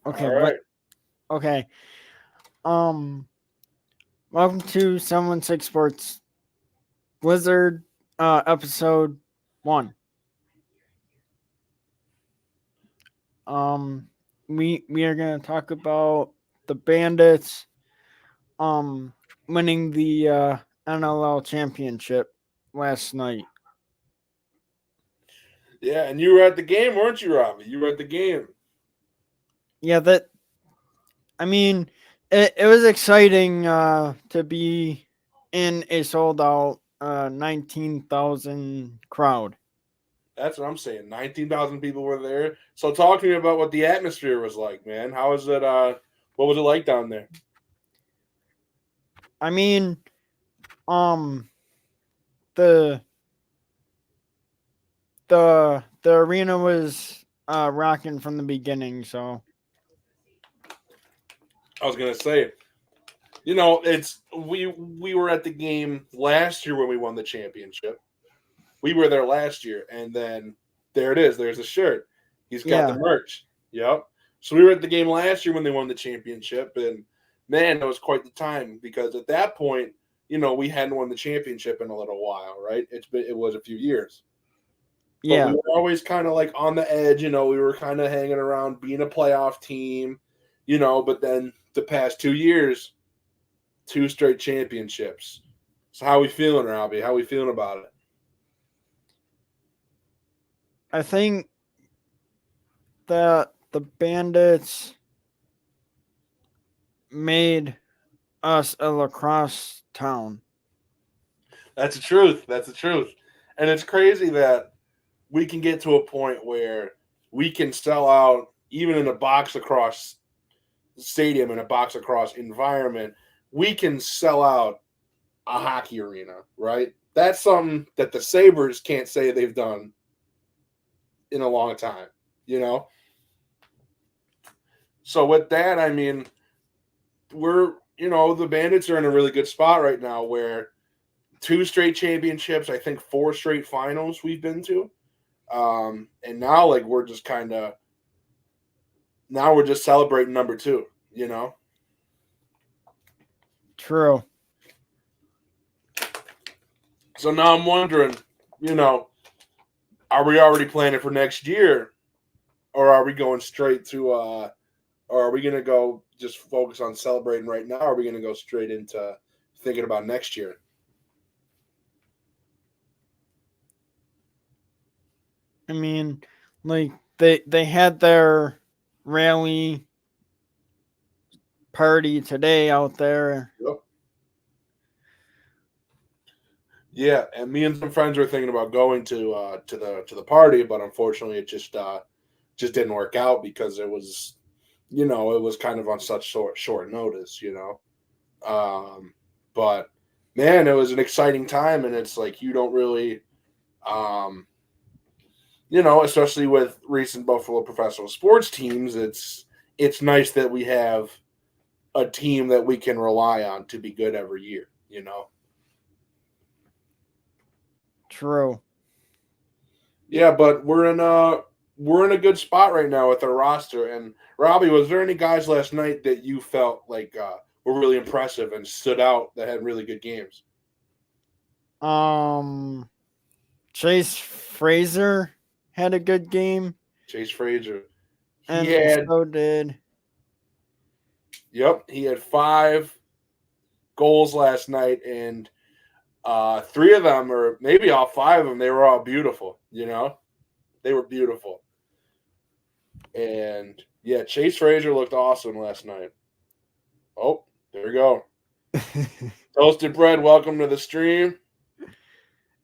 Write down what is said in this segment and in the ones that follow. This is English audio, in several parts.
Okay, All right. okay. Um, Welcome to 716 Sports Blizzard, episode 1. Um, we are gonna talk about the Bandits, um, winning the NLL championship last night. Yeah, and you were at the game, weren't you, Robbie? You were at the game. Yeah, I mean, it was exciting to be in a sold out 19,000 crowd. That's what I'm saying. 19,000 people were there. So talk to me about what the atmosphere was like, man. How was it? What was it like down there? I mean, um, the the arena was rocking from the beginning. So I was gonna say, it's we were at the game last year when we won the championship. We were there last year, and then there it is. There's the shirt. He's got the yeah, merch. Yep. So we were at the game last year when they won the championship, and man, it was quite the time because at that point, we hadn't won the championship in a little while, right? It was a few years, but we yeah, were always kind of like on the edge. We were kind of hanging around being a playoff team, But then the past 2 years, two straight championships. So how we feeling, Robbie? How we feeling about it? I think that the Bandits made us a lacrosse town. That's the truth. That's the truth. And it's crazy that we can get to a point where we can sell out even in a box across stadium, in a box across environment. We can sell out a hockey arena, right? That's something that the Sabres can't say they've done in a long time, you know? So with that, I mean, the Bandits are in a really good spot right now where two straight championships, I think four straight finals we've been to. And now like we're just celebrating number two. True. So now I'm wondering, you know, are we already planning for next year, or are we going straight to or are we gonna go just focus on celebrating right now, or are we gonna go straight into thinking about next year? I mean, like they had their rally party today out there. Yep. Yeah, and me and some friends were thinking about going to the party, but unfortunately, it just didn't work out because it was kind of on such short notice. Um, but man, it was an exciting time, and it's like you don't really, um, especially with recent Buffalo professional sports teams, it's nice that we have a team that we can rely on to be good every year. True. Yeah, but we're in a good spot right now with our roster. And Robbie, was there any guys last night that you felt like were really impressive and stood out that had really good games? Um, Chase Fraser had a good game, Chase Frazier, he and had so did yep, he had 5 goals last night, and three of them, or maybe all 5 of them, they were all beautiful. They were beautiful. And yeah, Chase Frazier looked awesome last night. Oh, there we go. Toasted bread, welcome to the stream.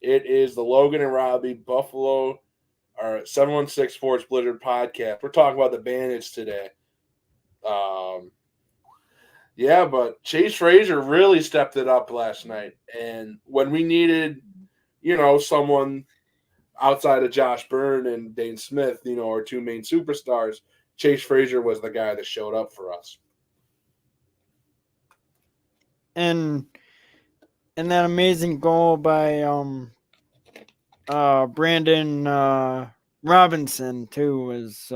It is the Logan and Robbie Buffalo, our 716 Sports Blizzard podcast. We're talking about the Bandits today. Um, yeah, but Chase Frazier really stepped it up last night. And when we needed, someone outside of Josh Byrne and Dane Smith, our two main superstars, Chase Frazier was the guy that showed up for us. and that amazing goal by Brandon Robinson too was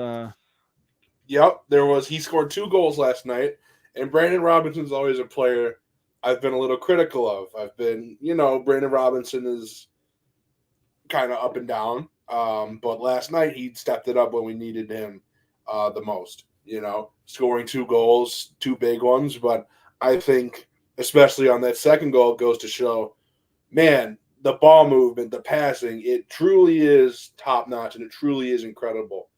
Yep, he scored 2 goals last night, and Brandon Robinson's always a player I've been a little critical of. Brandon Robinson is kind of up and down, but last night he stepped it up when we needed him the most. Scoring 2 goals, 2 big ones, but I think especially on that second goal goes to show, man, the ball movement, the passing, it truly is top notch and it truly is incredible.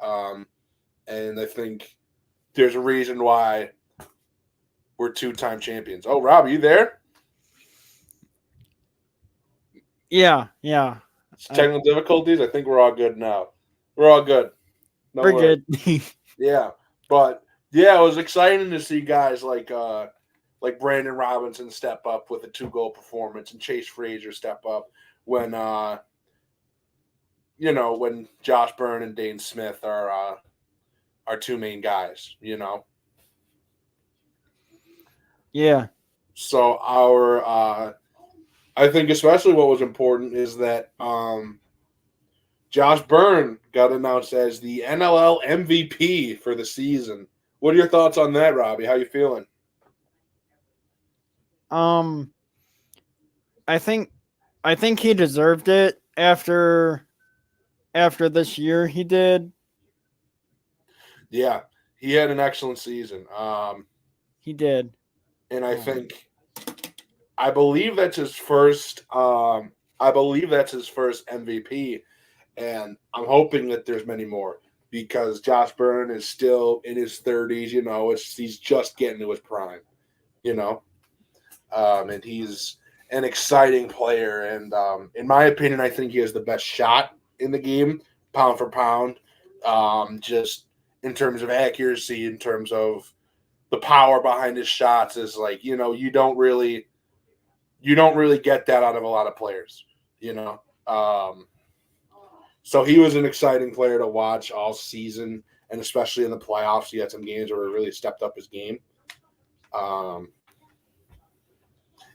And I think there's a reason why we're 2-time champions. Oh, Rob, are you there? Yeah. Technical difficulties. I think we're all good now. We're all good. No We're worries. good. Yeah, but yeah, it was exciting to see guys like Brandon Robinson step up with a 2-goal performance and Chase Frazier step up when when Josh Byrne and Dane Smith are our 2 main guys. Yeah. So I think especially what was important is that Josh Byrne got announced as the NLL MVP for the season. What are your thoughts on that, Robbie? How you feeling? I think he deserved it after this year he did. Yeah, he had an excellent season. He did. And I believe that's his first MVP, and I'm hoping that there's many more because Josh Byrne is still in his 30s. He's just getting to his prime. And he's an exciting player. And in my opinion, I think he has the best shot in the game, pound for pound. Just in terms of accuracy, in terms of the power behind his shots, is like you don't really get that out of a lot of players. So he was an exciting player to watch all season, and especially in the playoffs, he had some games where he really stepped up his game.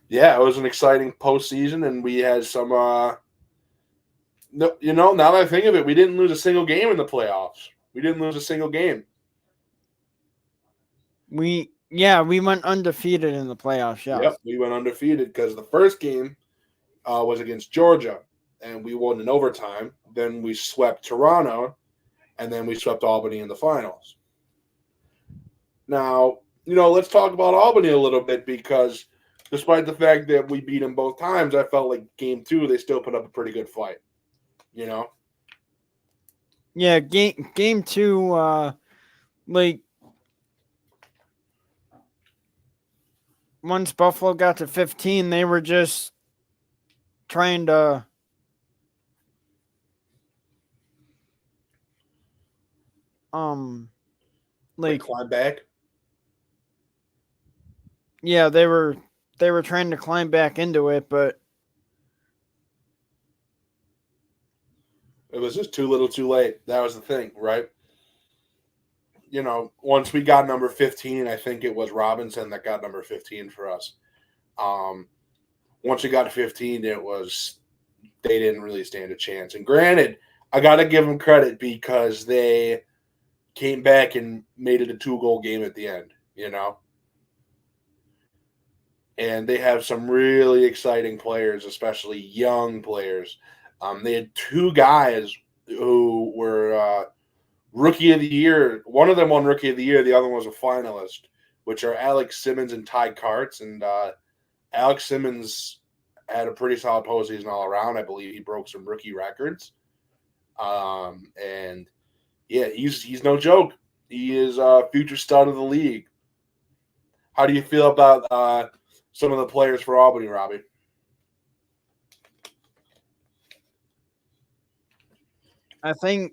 Yeah, it was an exciting postseason, and we had some. Now that I think of it, we didn't lose a single game in the playoffs. We didn't lose a single game. We went undefeated in the playoffs. Yeah. Yep, we went undefeated because the first game was against Georgia, and we won in overtime. Then we swept Toronto, and then we swept Albany in the finals. Now, let's talk about Albany a little bit because despite the fact that we beat them both times, I felt like game 2, they still put up a pretty good fight. Yeah, game 2, like once Buffalo got to 15, they were just trying to climb back. Yeah, they were trying to climb back into it, but it was just too little, too late. That was the thing, right? Once we got number 15, I think it was Robinson that got number 15 for us. Once we got to 15, they didn't really stand a chance. And granted, I got to give them credit because they came back and made it a 2-goal game at the end, And they have some really exciting players, especially young players. They had 2 guys who were Rookie of the Year. One of them won Rookie of the Year. The other one was a finalist, which are Alex Simmons and Ty Karts. And Alex Simmons had a pretty solid postseason all around. I believe he broke some rookie records. And yeah, he's no joke. He is a future star of the league. How do you feel about some of the players for Albany, Robbie? I think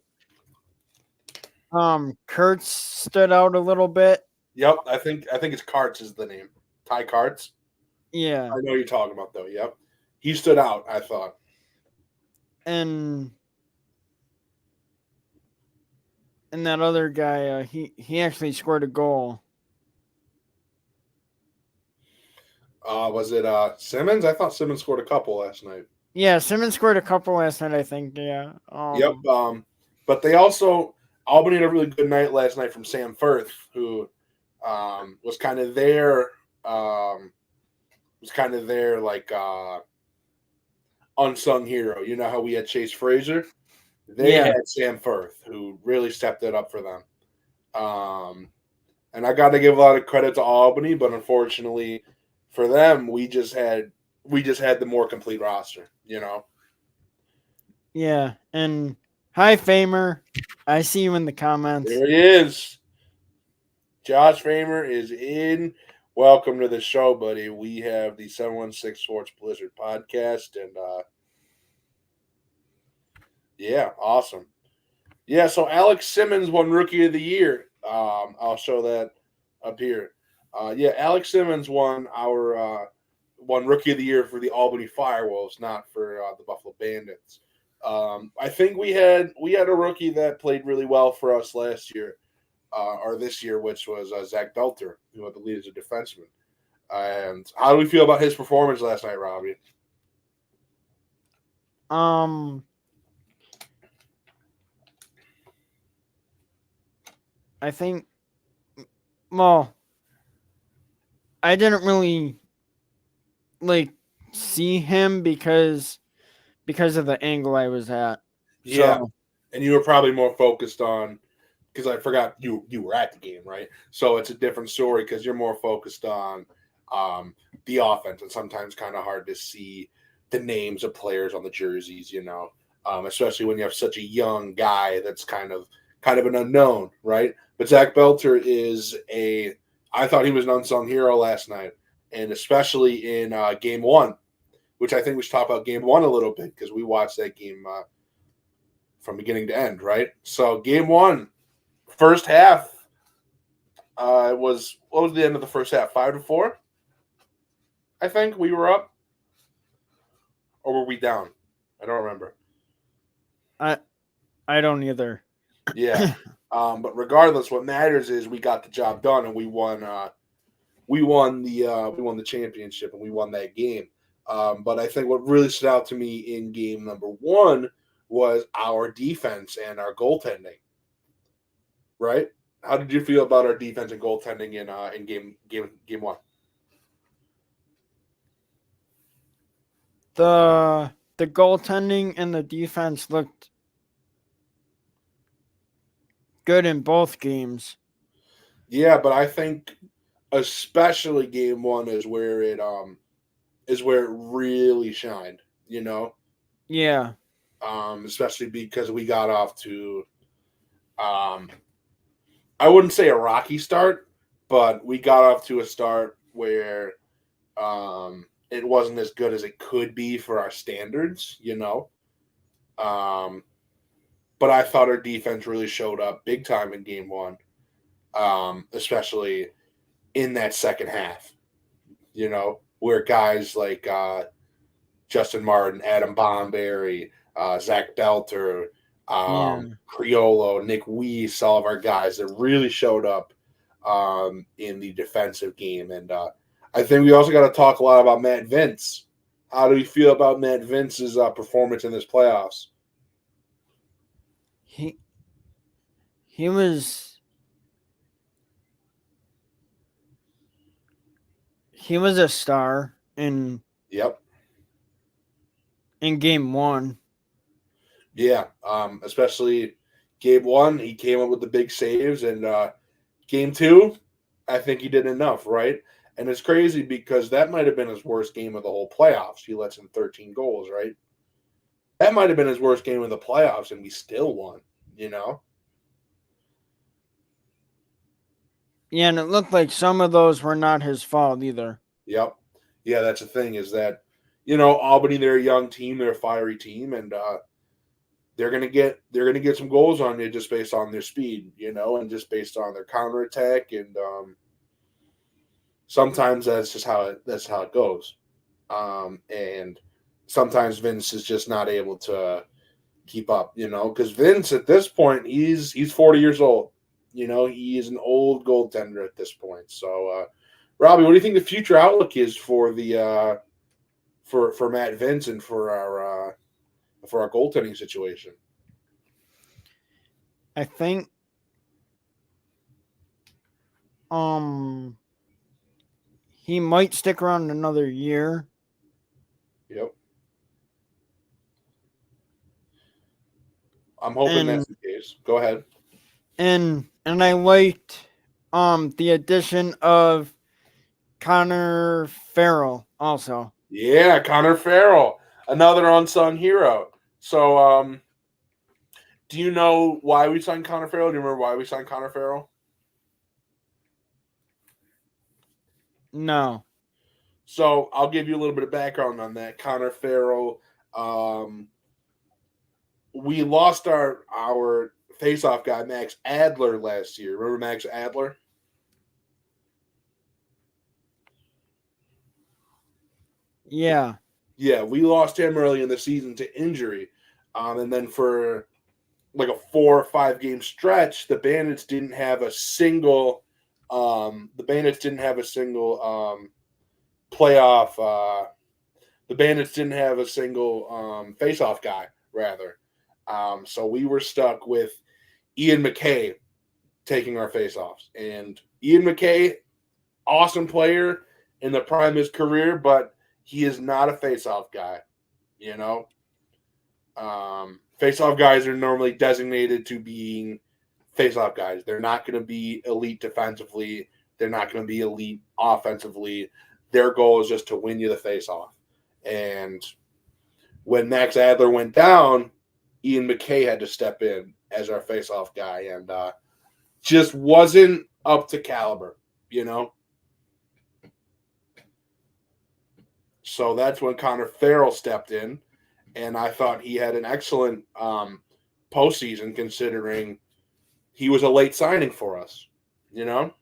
Kurtz stood out a little bit. Yep, I think it's Karts is the name. Ty Karts. Yeah. I know you're talking about though. Yep. He stood out, I thought. And that other guy, he actually scored a goal. Was it Simmons? I thought Simmons scored a couple last night. Yeah, Simmons scored a couple last night, I think. Yeah. Yep. But they also Albany had a really good night last night from Sam Firth, who was kind of there. Was kind of there like unsung hero. You know how we had Chase Frazier? They Yeah. had Sam Firth, who really stepped it up for them. And I got to give a lot of credit to Albany, but unfortunately for them, we just had the more complete roster. You know. Yeah. And hi, Famer. I see you in the comments. There he is. Josh Famer is in. Welcome to the show, buddy. We have the 716 Sports Blizzard podcast, and yeah, awesome. Yeah, so Alex Simmons won Rookie of the Year. I'll show that up here. Yeah, Alex Simmons won won Rookie of the Year for the Albany Firewolves, not for the Buffalo Bandits. I think we had a rookie that played really well for us last year. Or this year, which was Zach Belter, who I believe is a defenseman. And how do we feel about his performance last night, Robbie? I think, well, I didn't really like see him because of the angle I was at. Yeah, So and you were probably more focused on because I forgot you were at the game, right? So it's a different story because you're more focused on the offense, and sometimes kind of hard to see the names of players on the jerseys, you know, especially when you have such a young guy that's kind of an unknown, right? But Zach Belter is I thought he was an unsung hero last night, and especially in game one, which I think we should talk about game one a little bit because we watched that game from beginning to end, right? So game one, first half, what was the end of the first half? 5-4, I think we were up, or were we down? I don't remember. I don't either. Yeah, but regardless, what matters is we got the job done and we won. We won the championship and we won that game. But I think what really stood out to me in game number one was our defense and our goaltending. Right? How did you feel about our defense and goaltending in game one? The goaltending and the defense looked good in both games. Yeah, but I think especially game one is where it really shined. You know, Yeah. especially because we got off to I wouldn't say a rocky start, but we got off to a start where it wasn't as good as it could be for our standards, you know. Um, but I thought our defense really showed up big time in game one, especially in that second half, you know, where guys like Justin Martin, Adam Bomberry, Zach Belter, Yeah. Criollo, Nick Weiss, all of our guys that really showed up in the defensive game. And I think we also got to talk a lot about Matt Vince. How do you feel about Matt Vince's performance in this playoffs? He was a star Yep. in game one. Yeah. Especially game one, he came up with the big saves, and game two, I think he did enough, right? And it's crazy because that might have been his worst game of the whole playoffs. He lets in 13 goals, right? That might have been his worst game of the playoffs, and we still won, you know? Yeah, and it looked like some of those were not his fault either. Yep. Yeah, that's the thing is that, you know, Albany, they're a young team, they're a fiery team, and they're gonna get some goals on you just based on their speed, you know, and just based on their counterattack, and sometimes that's how it goes. And sometimes Vince is just not able to keep up, you know, because Vince at this point he's 40 years old. You know, he is an old goaltender at this point. So, Robbie, what do you think the future outlook is for the for Matt Vince and for our goaltending situation? I think He might stick around another year. Yep. I'm hoping that's the case. Go ahead. And I liked the addition of Connor Farrell also. Yeah, Connor Farrell, another unsung hero. So, do you know why we signed Connor Farrell? Do you remember why we signed Connor Farrell? No. So I'll give you a little bit of background on that. Connor Farrell, we lost our faceoff guy Max Adler last year. Remember Max Adler? Yeah. Yeah, we lost him early in the season to injury, and then for like a 4 or 5 game stretch, the Bandits didn't have a single. Playoff. The Bandits didn't have a single face-off guy, rather. So we were stuck with Ian McKay taking our face-offs. And Ian McKay, awesome player in the prime of his career, but he is not a face-off guy, you know? Face-off guys are normally designated to being face-off guys. They're not going to be elite defensively. They're not going to be elite offensively. Their goal is just to win you the face-off. And when Max Adler went down, Ian McKay had to step in as our face-off guy, and just wasn't up to caliber, you know? So that's when Connor Farrell stepped in, and I thought he had an excellent postseason considering he was a late signing for us, you know?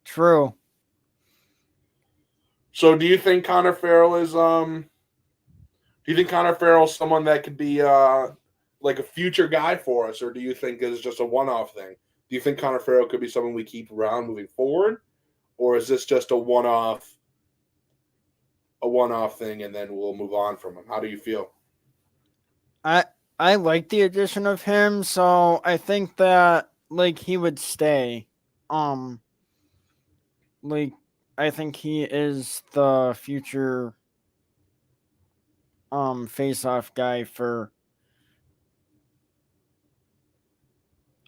True. So do you think Connor Farrell is someone that could be like a future guy for us, or do you think it's just a one-off thing? Do you think Connor Farrell could be someone we keep around moving forward, or is this just a one-off thing and then we'll move on from him? How do you feel? I like the addition of him, so I think that like he would stay. Like I think he is the future face-off guy for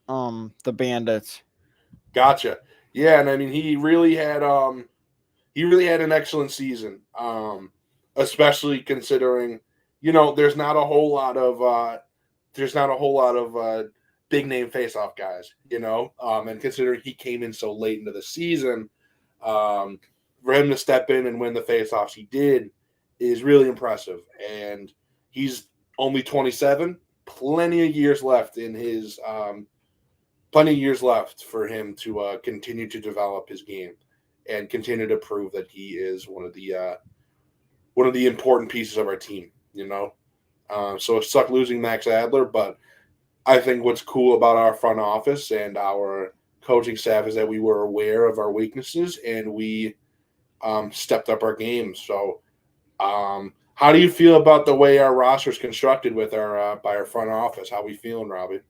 the Bandits. Gotcha. Yeah, and I mean he really had an excellent season. Especially considering, there's not a whole lot of big name face-off guys, and considering he came in so late into the season, for him to step in and win the face-offs he did is really impressive. And he's only 27, plenty of years left for him to continue to develop his game and continue to prove that he is one of the important pieces of our team, So it sucked losing Max Adler, but I think what's cool about our front office and our coaching staff is that we were aware of our weaknesses and we stepped up our game. So how do you feel about the way our roster is constructed with by our front office? How we feeling, Robbie?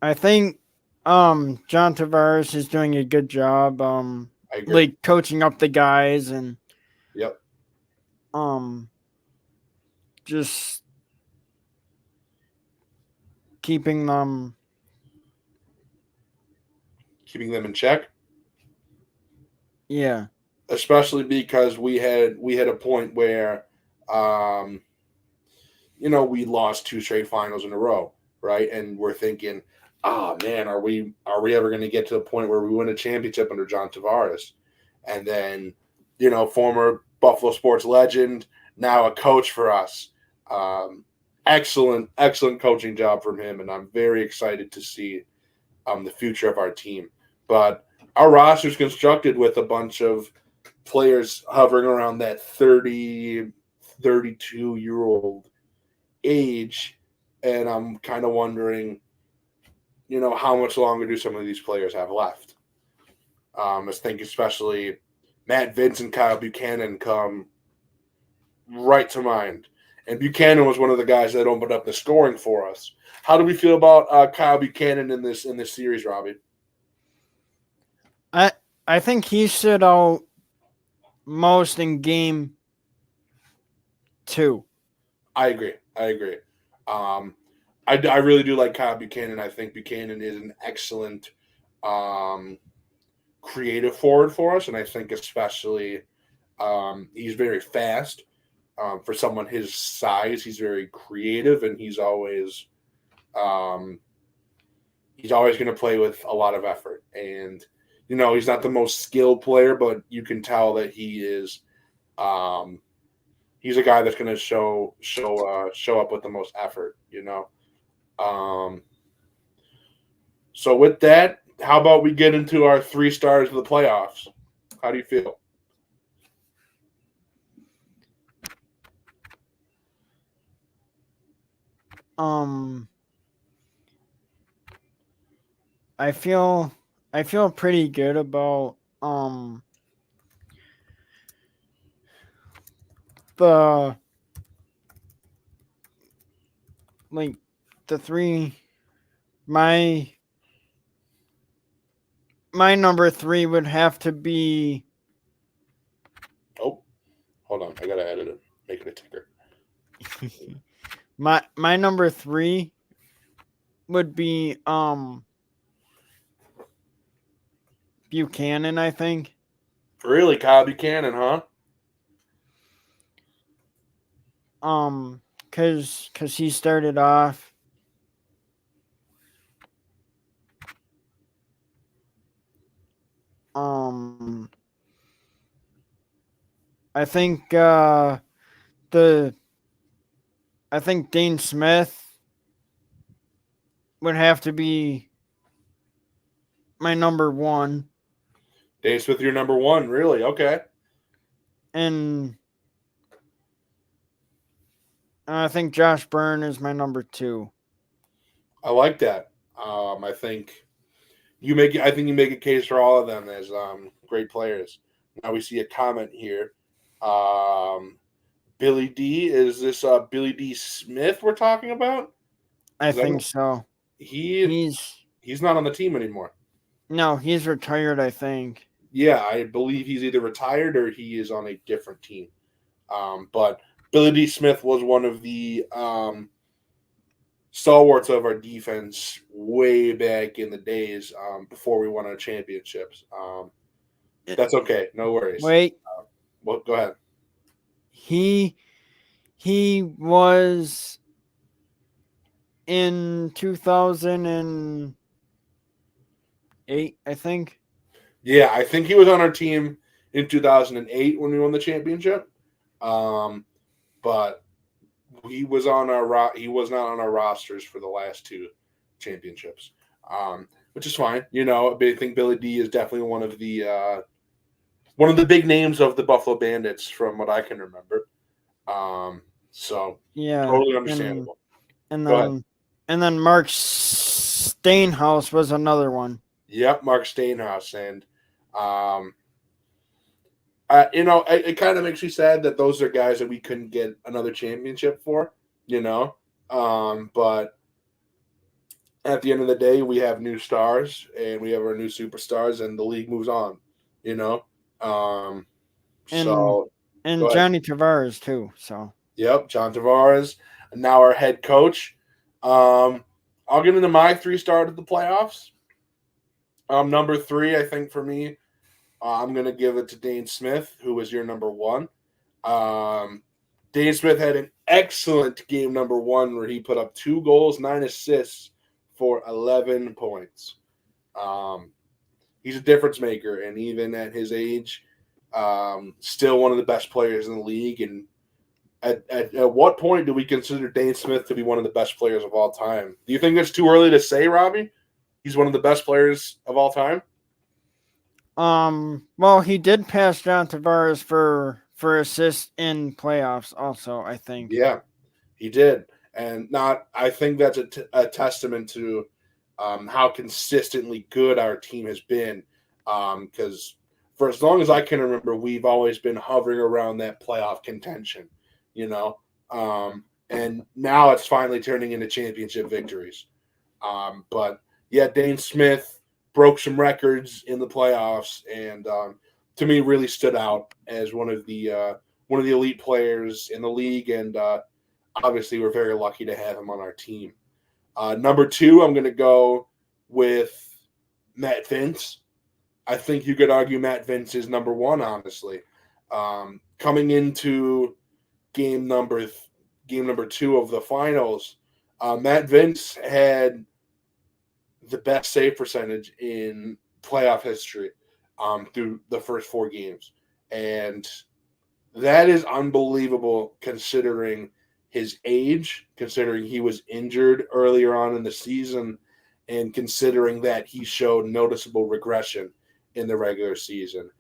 I think John Tavares is doing a good job I agree. like coaching up the guys and Yep. Just keeping them in check. Yeah. Especially because we had a point where we lost 2 straight finals in a row, right? And we're thinking, oh man, are we ever going to get to the point where we win a championship under John Tavares? And then, former Buffalo sports legend, now a coach for us. Excellent coaching job from him, and I'm very excited to see the future of our team. But our roster is constructed with a bunch of players hovering around that 30, 32-year-old age, and I'm kind of wondering, how much longer do some of these players have left? I think especially Matt Vince and Kyle Buchanan come right to mind. And Buchanan was one of the guys that opened up the scoring for us. How do we feel about Kyle Buchanan in this series, Robbie? I think he stood out most in game 2. I agree. I really do like Kyle Buchanan. I think Buchanan is an excellent um, creative forward for us, and I think especially he's very fast for someone his size. He's very creative, and um, he's always going to play with a lot of effort. And he's not the most skilled player, but you can tell that he is. He's a guy that's going to show up with the most effort. Um, so with that, how about we get into our 3 stars of the playoffs? How do you feel? Um, I feel pretty good about the like the 3. My number 3 would have to be Oh, hold on, I gotta edit it, make it a ticker. my number 3 would be Buchanan, I think. Really, Kyle Buchanan, huh? Cause he started off I think the I think Dane Smith would have to be my number 1, Dave Smith, your number 1, really? Okay. and I think Josh Byrne is my number 2. I like that. I think you make a case for all of them as great players. Now we see a comment here. Billy D, is this Billy D Smith we're talking about? I think so. He's not on the team anymore. No, he's retired, I think. Yeah, I believe he's either retired or he is on a different team. But Billy D Smith was one of the stalwarts of our defense way back in the days before we won our championships. That's okay, no worries. Wait, Well, go ahead. he was in 2008, I think. Yeah, I think he was on our team in 2008 when we won the championship. But he was not on our rosters for the last 2 championships, which is fine. I think Billy D is definitely one of the big names of the Buffalo Bandits from what I can remember. So Yeah, totally understandable. and Go ahead. then Mark Stainhouse was another one. Yep, Mark Stainhouse, and it kind of makes me sad that those are guys that we couldn't get another championship for. But at the end of the day, we have new stars and we have our new superstars, and the league moves on. So And go ahead. Johnny Tavares too. So Yep, John Tavares, and now our head coach. I'll get into my 3 stars of the playoffs. Number 3, I think for me, I'm going to give it to Dane Smith, who was your number 1. Dane Smith had an excellent game number 1 where he put up 2 goals, 9 assists for 11 points. He's a difference maker, and even at his age, still one of the best players in the league. And at what point do we consider Dane Smith to be one of the best players of all time? Do you think it's too early to say, Robbie? He's one of the best players of all time? well, he did pass John Tavares for assists in playoffs also, I think. Yeah, he did. And I think that's a testament to how consistently good our team has been. Because for as long as I can remember, we've always been hovering around that playoff contention, and now it's finally turning into championship victories. But yeah, Dane Smith broke some records in the playoffs, and to me, really stood out as one of the elite players in the league. And obviously, we're very lucky to have him on our team. Number 2, I'm going to go with Matt Vince. I think you could argue Matt Vince is number 1, honestly. Coming into game number 2 of the finals, Matt Vince had the best save percentage in playoff history through the first 4 games. And that is unbelievable considering his age, considering he was injured earlier on in the season, and considering that he showed noticeable regression in the regular season.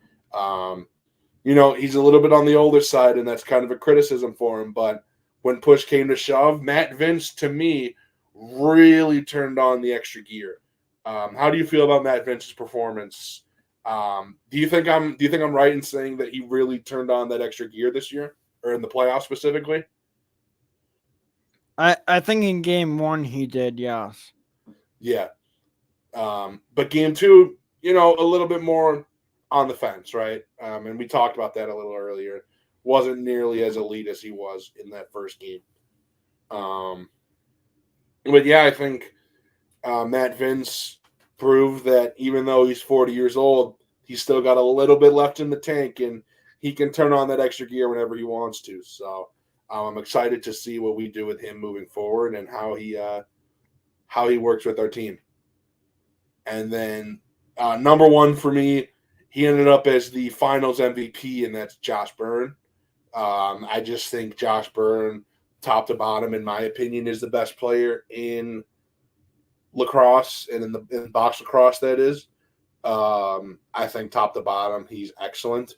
He's a little bit on the older side, and that's kind of a criticism for him. But when push came to shove, Matt Vince, to me, really turned on the extra gear. How do you feel about Matt Vince's performance? Do you think I'm right in saying that he really turned on that extra gear this year, or in the playoffs specifically? I think in game 1 he did, yes. Yeah. But game 2, a little bit more on the fence, right? And we talked about that a little earlier. Wasn't nearly as elite as he was in that first game. But yeah, I think Matt Vince proved that even though he's 40 years old, he's still got a little bit left in the tank, and he can turn on that extra gear whenever he wants to. So I'm excited to see what we do with him moving forward and how he works with our team. And then number 1 for me, he ended up as the finals MVP, and that's Josh Byrne. I just think Josh Byrne, top to bottom, in my opinion, is the best player in lacrosse and in box lacrosse, that is. I think top to bottom, he's excellent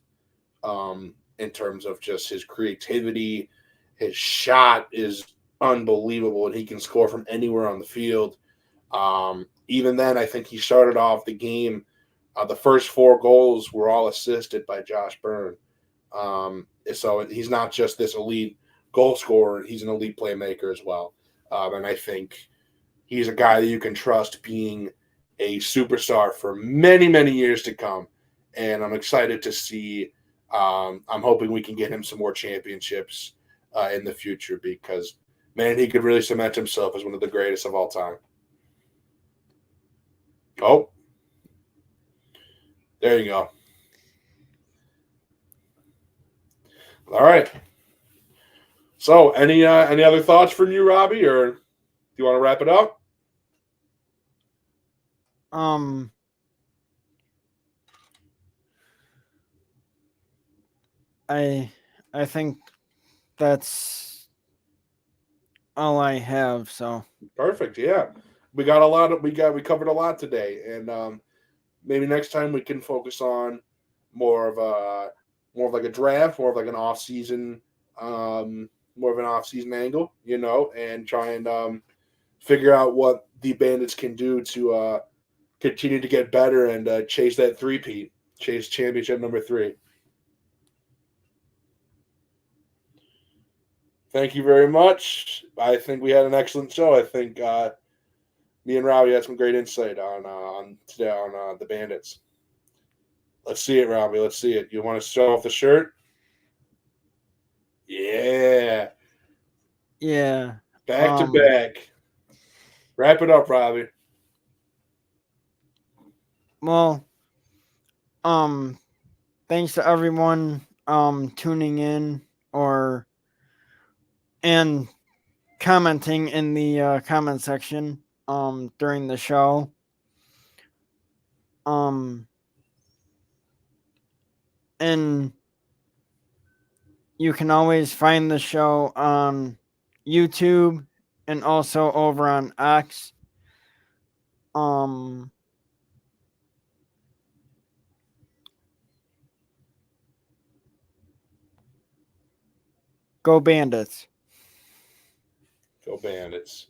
in terms of just his creativity. His shot is unbelievable, and he can score from anywhere on the field. Even then, I think he started off the game. The first 4 goals were all assisted by Josh Byrne. So he's not just this elite goal scorer. He's an elite playmaker as well. And I think he's a guy that you can trust being a superstar for many, many years to come. And I'm excited to see. I'm hoping we can get him some more championships in the future because, man, he could really cement himself as one of the greatest of all time. Oh, there you go. All right. So, any other thoughts from you, Robbie, or do you want to wrap it up? I think that's all I have. So Perfect. Yeah, we got a lot of we covered a lot today, and maybe next time we can focus on more of like a draft, more of like an off season, more of an off season angle, and try and figure out what the Bandits can do to continue to get better and chase that three-peat, chase championship number 3. Thank you very much. I think we had an excellent show. I think me and Robbie had some great insight on today on the Bandits. Let's see it, Robbie. Let's see it. You want to show off the shirt? Yeah. yeah. Back to back. Wrap it up, Robbie. Well, thanks to everyone tuning in and commenting in the comment section during the show. And you can always find the show on YouTube and also over on X. Go Bandits. Go Bandits.